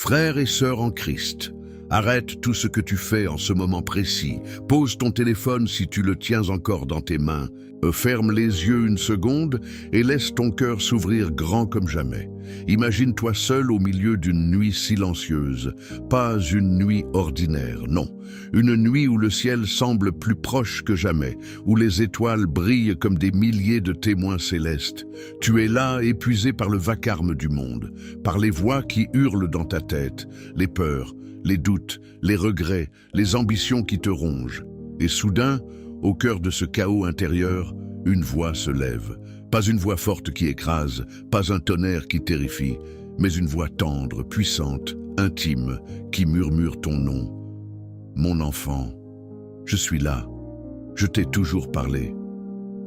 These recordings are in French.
Frères et sœurs en Christ, arrête tout ce que tu fais en ce moment précis. Pose ton téléphone si tu le tiens encore dans tes mains. Ferme les yeux une seconde et laisse ton cœur s'ouvrir grand comme jamais. Imagine-toi seul au milieu d'une nuit silencieuse. Pas une nuit ordinaire, non. Une nuit où le ciel semble plus proche que jamais, où les étoiles brillent comme des milliers de témoins célestes. Tu es là, épuisé par le vacarme du monde, par les voix qui hurlent dans ta tête, les peurs, les doutes, les regrets, les ambitions qui te rongent. Et soudain, au cœur de ce chaos intérieur, une voix se lève. Pas une voix forte qui écrase, pas un tonnerre qui terrifie, mais une voix tendre, puissante, intime, qui murmure ton nom. Mon enfant, je suis là. Je t'ai toujours parlé.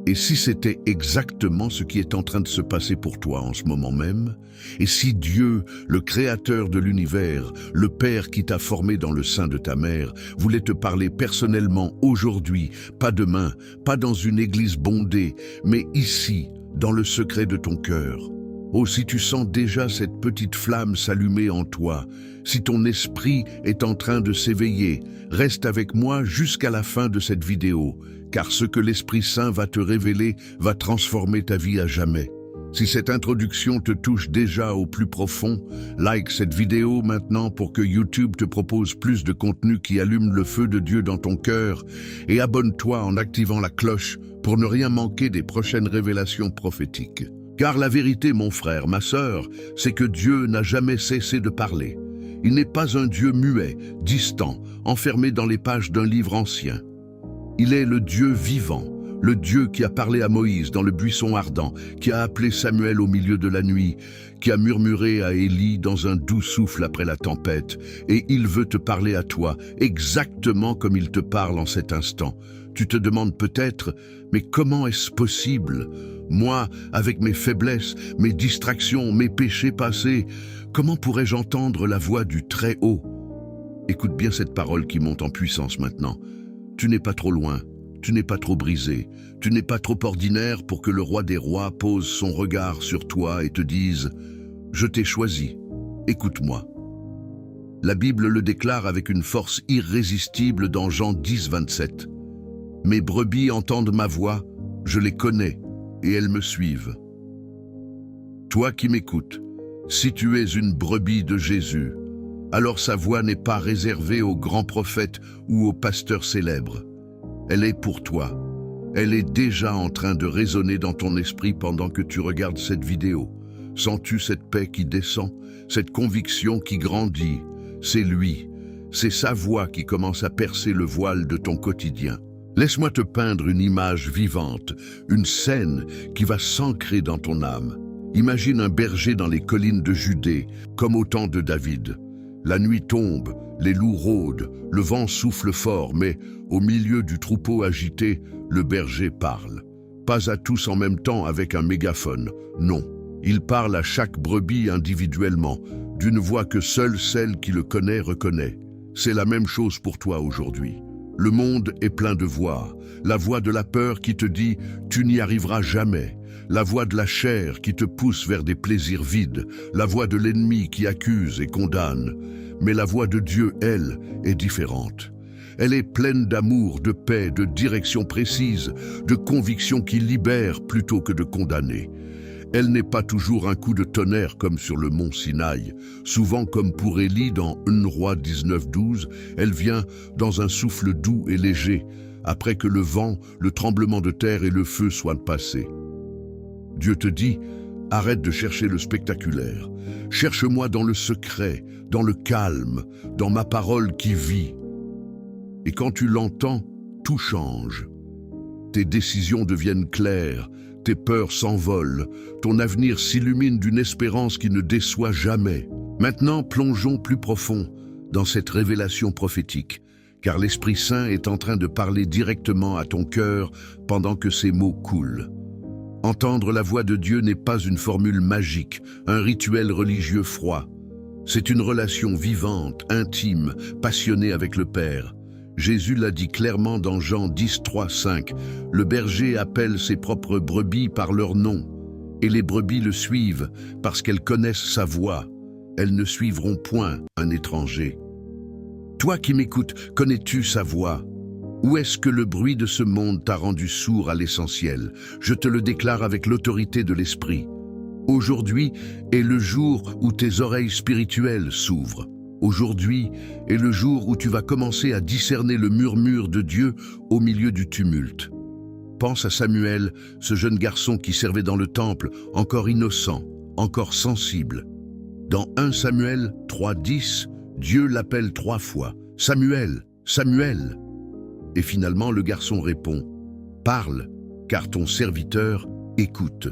Et si c'était exactement ce qui est en train de se passer pour toi en ce moment même? Et si Dieu, le Créateur de l'univers, le Père qui t'a formé dans le sein de ta mère, voulait te parler personnellement aujourd'hui, pas demain, pas dans une église bondée, mais ici, dans le secret de ton cœur? Oh, si tu sens déjà cette petite flamme s'allumer en toi, si ton esprit est en train de s'éveiller, reste avec moi jusqu'à la fin de cette vidéo, car ce que l'Esprit Saint va te révéler va transformer ta vie à jamais. Si cette introduction te touche déjà au plus profond, like cette vidéo maintenant pour que YouTube te propose plus de contenu qui allume le feu de Dieu dans ton cœur, et abonne-toi en activant la cloche pour ne rien manquer des prochaines révélations prophétiques. Car la vérité, mon frère, ma sœur, c'est que Dieu n'a jamais cessé de parler. Il n'est pas un Dieu muet, distant, enfermé dans les pages d'un livre ancien. Il est le Dieu vivant, le Dieu qui a parlé à Moïse dans le buisson ardent, qui a appelé Samuel au milieu de la nuit, qui a murmuré à Élie dans un doux souffle après la tempête, et il veut te parler à toi, exactement comme il te parle en cet instant. Tu te demandes peut-être, mais comment est-ce possible? Moi, avec mes faiblesses, mes distractions, mes péchés passés, comment pourrais-je entendre la voix du Très-Haut? Écoute bien cette parole qui monte en puissance maintenant. Tu n'es pas trop loin, tu n'es pas trop brisé, tu n'es pas trop ordinaire pour que le roi des rois pose son regard sur toi et te dise « Je t'ai choisi, écoute-moi ». La Bible le déclare avec une force irrésistible dans Jean 10, 27. « Mes brebis entendent ma voix, je les connais, et elles me suivent. » Toi qui m'écoutes, si tu es une brebis de Jésus, alors sa voix n'est pas réservée aux grands prophètes ou aux pasteurs célèbres. Elle est pour toi. Elle est déjà en train de résonner dans ton esprit pendant que tu regardes cette vidéo. Sens-tu cette paix qui descend, cette conviction qui grandit? C'est lui, c'est sa voix qui commence à percer le voile de ton quotidien. Laisse-moi te peindre une image vivante, une scène qui va s'ancrer dans ton âme. Imagine un berger dans les collines de Judée, comme au temps de David. La nuit tombe, les loups rôdent, le vent souffle fort, mais au milieu du troupeau agité, le berger parle. Pas à tous en même temps avec un mégaphone, non. Il parle à chaque brebis individuellement, d'une voix que seule celle qui le connaît reconnaît. C'est la même chose pour toi aujourd'hui. Le monde est plein de voix. La voix de la peur qui te dit « tu n'y arriveras jamais ». La voix de la chair qui te pousse vers des plaisirs vides. La voix de l'ennemi qui accuse et condamne. Mais la voix de Dieu, elle, est différente. Elle est pleine d'amour, de paix, de direction précise, de conviction qui libère plutôt que de condamner. Elle n'est pas toujours un coup de tonnerre comme sur le mont Sinaï. Souvent comme pour Élie dans 1 Roi 19, 12, elle vient dans un souffle doux et léger, après que le vent, le tremblement de terre et le feu soient passés. Dieu te dit, arrête de chercher le spectaculaire. Cherche-moi dans le secret, dans le calme, dans ma parole qui vit. Et quand tu l'entends, tout change. Tes décisions deviennent claires, tes peurs s'envolent, ton avenir s'illumine d'une espérance qui ne déçoit jamais. Maintenant, plongeons plus profond dans cette révélation prophétique, car l'Esprit Saint est en train de parler directement à ton cœur pendant que ces mots coulent. Entendre la voix de Dieu n'est pas une formule magique, un rituel religieux froid. C'est une relation vivante, intime, passionnée avec le Père. Jésus l'a dit clairement dans Jean 10, 3, 5. Le berger appelle ses propres brebis par leur nom, et les brebis le suivent parce qu'elles connaissent sa voix. elles ne suivront point un étranger. Toi qui m'écoutes, connais-tu sa voix? Ou est-ce que le bruit de ce monde t'a rendu sourd à l'essentiel? Je te le déclare avec l'autorité de l'Esprit. Aujourd'hui est le jour où tes oreilles spirituelles s'ouvrent. Aujourd'hui est le jour où tu vas commencer à discerner le murmure de Dieu au milieu du tumulte. Pense à Samuel, ce jeune garçon qui servait dans le temple, encore innocent, encore sensible. Dans 1 Samuel 3:10, Dieu l'appelle 3 fois « Samuel, Samuel !» Et finalement le garçon répond « Parle, car ton serviteur écoute. »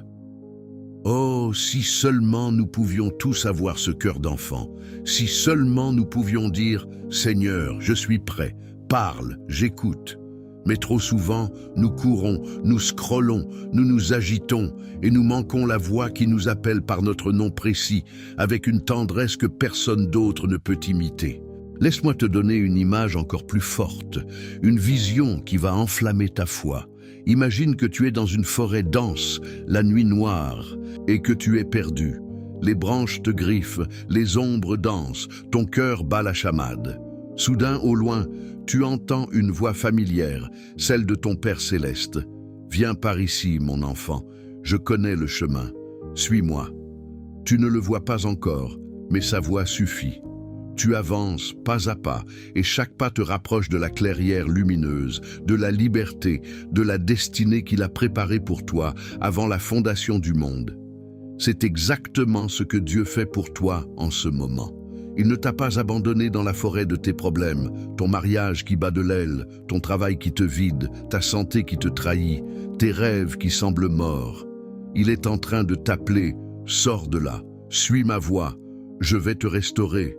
Oh, si seulement nous pouvions tous avoir ce cœur d'enfant, si seulement nous pouvions dire « Seigneur, je suis prêt, parle, j'écoute ». Mais trop souvent, nous courons, nous scrollons, nous nous agitons et nous manquons la voix qui nous appelle par notre nom précis, avec une tendresse que personne d'autre ne peut imiter. Laisse-moi te donner une image encore plus forte, une vision qui va enflammer ta foi. Imagine que tu es dans une forêt dense, la nuit noire, et que tu es perdu. Les branches te griffent, les ombres dansent, ton cœur bat la chamade. Soudain, au loin, tu entends une voix familière, celle de ton Père céleste. « Viens par ici, mon enfant, je connais le chemin. Suis-moi. » Tu ne le vois pas encore, mais sa voix suffit. Tu avances pas à pas, et chaque pas te rapproche de la clairière lumineuse, de la liberté, de la destinée qu'il a préparée pour toi avant la fondation du monde. C'est exactement ce que Dieu fait pour toi en ce moment. Il ne t'a pas abandonné dans la forêt de tes problèmes, ton mariage qui bat de l'aile, ton travail qui te vide, ta santé qui te trahit, tes rêves qui semblent morts. Il est en train de t'appeler, sors de là, suis ma voix, je vais te restaurer.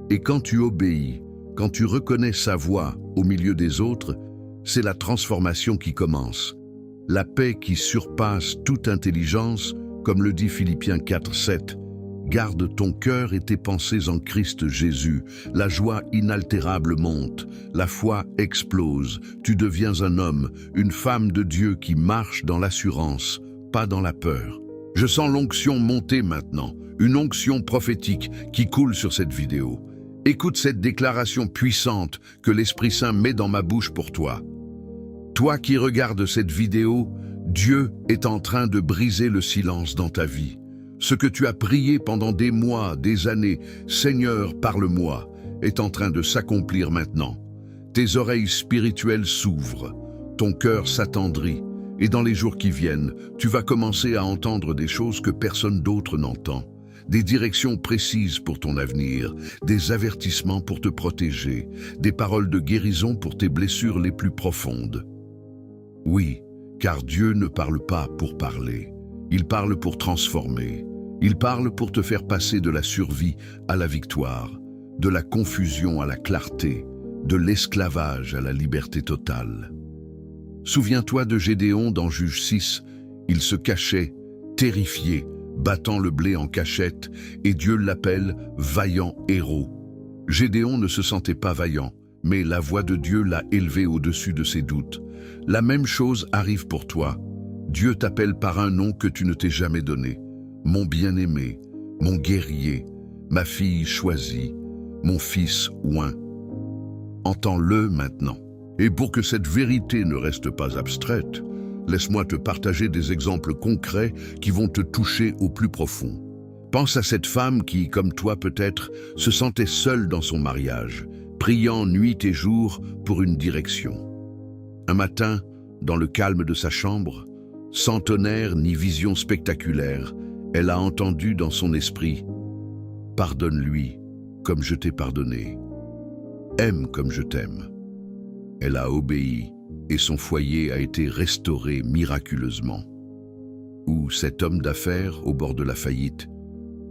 Et quand tu obéis, quand tu reconnais sa voix au milieu des autres, c'est la transformation qui commence. La paix qui surpasse toute intelligence, comme le dit Philippiens 4:7. Garde ton cœur et tes pensées en Christ Jésus. La joie inaltérable monte, la foi explose. Tu deviens un homme, une femme de Dieu qui marche dans l'assurance, pas dans la peur. Je sens l'onction monter maintenant, une onction prophétique qui coule sur cette vidéo. Écoute cette déclaration puissante que l'Esprit Saint met dans ma bouche pour toi. Toi qui regardes cette vidéo, Dieu est en train de briser le silence dans ta vie. Ce que tu as prié pendant des mois, des années, « Seigneur, parle-moi », est en train de s'accomplir maintenant. Tes oreilles spirituelles s'ouvrent, ton cœur s'attendrit, et dans les jours qui viennent, tu vas commencer à entendre des choses que personne d'autre n'entend. Des directions précises pour ton avenir, des avertissements pour te protéger, des paroles de guérison pour tes blessures les plus profondes. Oui, car Dieu ne parle pas pour parler, il parle pour transformer. Il parle pour te faire passer de la survie à la victoire, de la confusion à la clarté, de l'esclavage à la liberté totale. Souviens-toi de Gédéon dans Juge 6, il se cachait, terrifié, battant le blé en cachette, et Dieu l'appelle vaillant héros. Gédéon ne se sentait pas vaillant, mais la voix de Dieu l'a élevé au-dessus de ses doutes. La même chose arrive pour toi. Dieu t'appelle par un nom que tu ne t'es jamais donné. Mon bien-aimé, mon guerrier, ma fille choisie, mon fils oint. Entends-le maintenant. Et pour que cette vérité ne reste pas abstraite, laisse-moi te partager des exemples concrets qui vont te toucher au plus profond. Pense à cette femme qui, comme toi peut-être, se sentait seule dans son mariage, priant nuit et jour pour une direction. Un matin, dans le calme de sa chambre, sans tonnerre ni vision spectaculaire, elle a entendu dans son esprit « Pardonne-lui comme je t'ai pardonné. Aime comme je t'aime. » Elle a obéi et son foyer a été restauré miraculeusement. Ou cet homme d'affaires au bord de la faillite,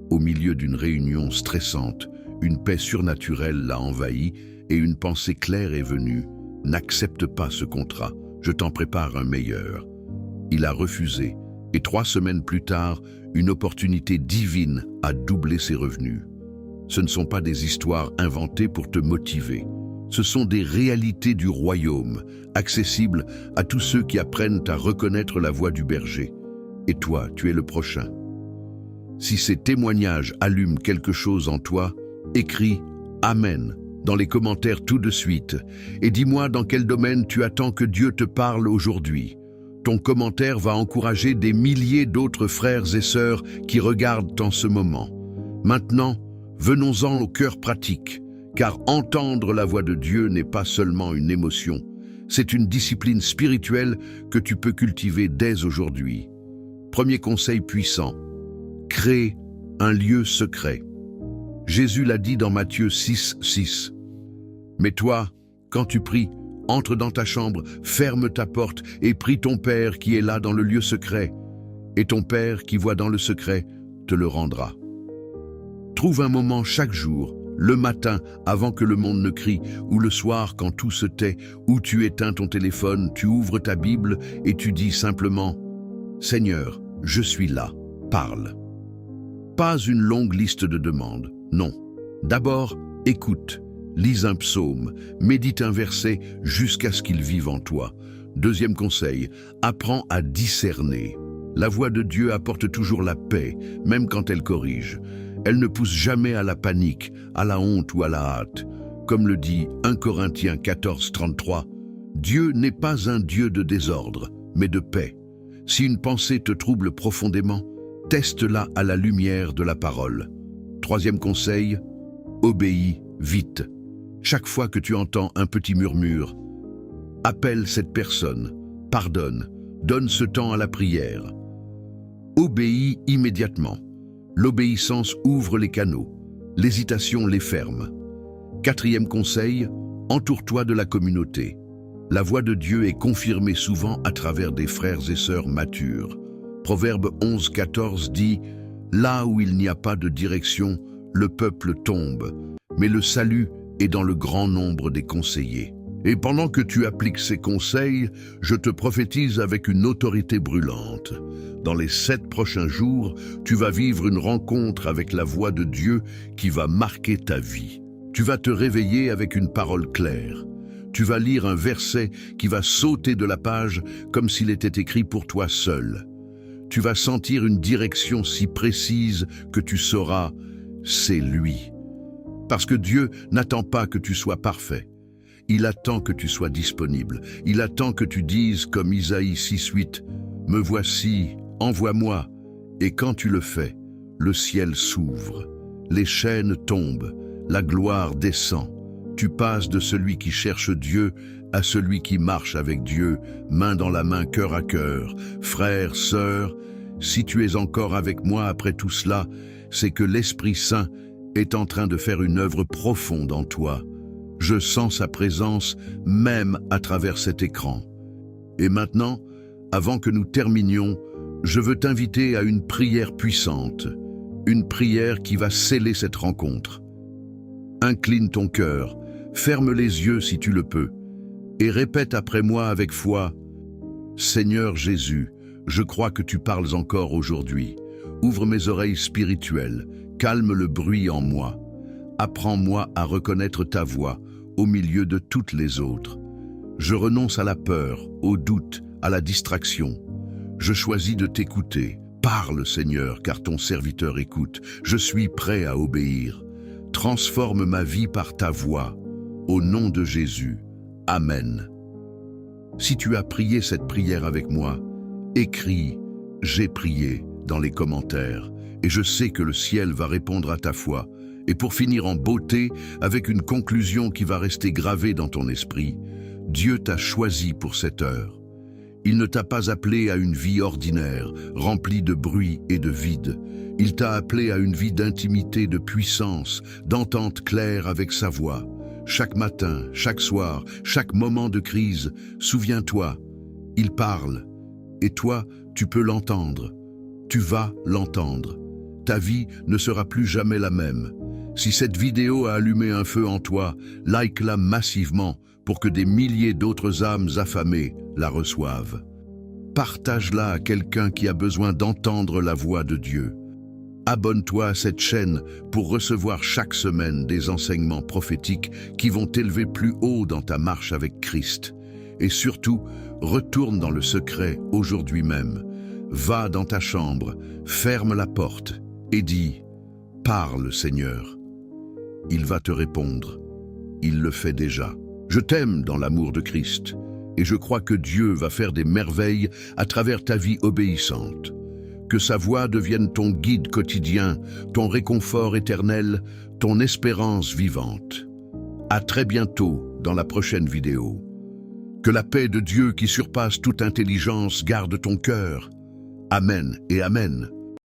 au milieu d'une réunion stressante, une paix surnaturelle l'a envahi et une pensée claire est venue. « N'accepte pas ce contrat, je t'en prépare un meilleur. » Il a refusé et 3 semaines plus tard, une opportunité divine a doublé ses revenus. Ce ne sont pas des histoires inventées pour te motiver. Ce sont des réalités du royaume, accessibles à tous ceux qui apprennent à reconnaître la voix du berger. Et toi, tu es le prochain. Si ces témoignages allument quelque chose en toi, écris « Amen » dans les commentaires tout de suite et dis-moi dans quel domaine tu attends que Dieu te parle aujourd'hui. Ton commentaire va encourager des milliers d'autres frères et sœurs qui regardent en ce moment. Maintenant, venons-en au cœur pratique, car entendre la voix de Dieu n'est pas seulement une émotion, c'est une discipline spirituelle que tu peux cultiver dès aujourd'hui. Premier conseil puissant, crée un lieu secret. Jésus l'a dit dans Matthieu 6:6. Mais toi, quand tu pries, entre dans ta chambre, ferme ta porte et prie ton Père qui est là dans le lieu secret. Et ton Père qui voit dans le secret te le rendra. Trouve un moment chaque jour, le matin avant que le monde ne crie, ou le soir quand tout se tait, où tu éteins ton téléphone, tu ouvres ta Bible et tu dis simplement « Seigneur, je suis là, parle ». Pas une longue liste de demandes, non. D'abord, écoute, lis un psaume, médite un verset jusqu'à ce qu'il vive en toi. Deuxième conseil, apprends à discerner. La voix de Dieu apporte toujours la paix, même quand elle corrige. Elle ne pousse jamais à la panique, à la honte ou à la hâte. Comme le dit 1 Corinthiens 14:33, Dieu n'est pas un Dieu de désordre, mais de paix. Si une pensée te trouble profondément, teste-la à la lumière de la parole. Troisième conseil, obéis vite. Chaque fois que tu entends un petit murmure, appelle cette personne, pardonne, donne ce temps à la prière. Obéis immédiatement. L'obéissance ouvre les canaux, l'hésitation les ferme. Quatrième conseil, entoure-toi de la communauté. La voix de Dieu est confirmée souvent à travers des frères et sœurs matures. Proverbe 11:14 dit « Là où il n'y a pas de direction, le peuple tombe, mais le salut est dans le grand nombre des conseillers. » Et pendant que tu appliques ces conseils, je te prophétise avec une autorité brûlante. Dans les 7 prochains jours, tu vas vivre une rencontre avec la voix de Dieu qui va marquer ta vie. Tu vas te réveiller avec une parole claire. Tu vas lire un verset qui va sauter de la page comme s'il était écrit pour toi seul. Tu vas sentir une direction si précise que tu sauras « c'est lui ». Parce que Dieu n'attend pas que tu sois parfait. Il attend que tu sois disponible. Il attend que tu dises comme Isaïe 6:8, « Me voici, envoie-moi ». Et quand tu le fais, le ciel s'ouvre, les chaînes tombent, la gloire descend. Tu passes de celui qui cherche Dieu à celui qui marche avec Dieu, main dans la main, cœur à cœur. Frère, sœur, si tu es encore avec moi après tout cela, c'est que l'Esprit Saint est en train de faire une œuvre profonde en toi. Je sens sa présence même à travers cet écran. Et maintenant, avant que nous terminions, je veux t'inviter à une prière puissante, une prière qui va sceller cette rencontre. Incline ton cœur, ferme les yeux si tu le peux, et répète après moi avec foi, « Seigneur Jésus, je crois que tu parles encore aujourd'hui. Ouvre mes oreilles spirituelles, calme le bruit en moi. Apprends-moi à reconnaître ta voix au milieu de toutes les autres. Je renonce à la peur, au doute, à la distraction. Je choisis de t'écouter. Parle, Seigneur, car ton serviteur écoute. Je suis prêt à obéir. Transforme ma vie par ta voix. Au nom de Jésus. Amen. Si tu as prié cette prière avec moi, écris « J'ai prié » dans les commentaires et je sais que le ciel va répondre à ta foi. Et pour finir en beauté, avec une conclusion qui va rester gravée dans ton esprit, Dieu t'a choisi pour cette heure. Il ne t'a pas appelé à une vie ordinaire, remplie de bruit et de vide. Il t'a appelé à une vie d'intimité, de puissance, d'entente claire avec sa voix. Chaque matin, chaque soir, chaque moment de crise, souviens-toi, il parle. Et toi, tu peux l'entendre. Tu vas l'entendre. Ta vie ne sera plus jamais la même. Si cette vidéo a allumé un feu en toi, like-la massivement pour que des milliers d'autres âmes affamées la reçoivent. Partage-la à quelqu'un qui a besoin d'entendre la voix de Dieu. Abonne-toi à cette chaîne pour recevoir chaque semaine des enseignements prophétiques qui vont t'élever plus haut dans ta marche avec Christ. Et surtout, retourne dans le secret aujourd'hui même. Va dans ta chambre, ferme la porte et dis « Parle, Seigneur ». Il va te répondre. Il le fait déjà. Je t'aime dans l'amour de Christ et je crois que Dieu va faire des merveilles à travers ta vie obéissante. Que sa voix devienne ton guide quotidien, ton réconfort éternel, ton espérance vivante. À très bientôt dans la prochaine vidéo. Que la paix de Dieu qui surpasse toute intelligence garde ton cœur. Amen et Amen.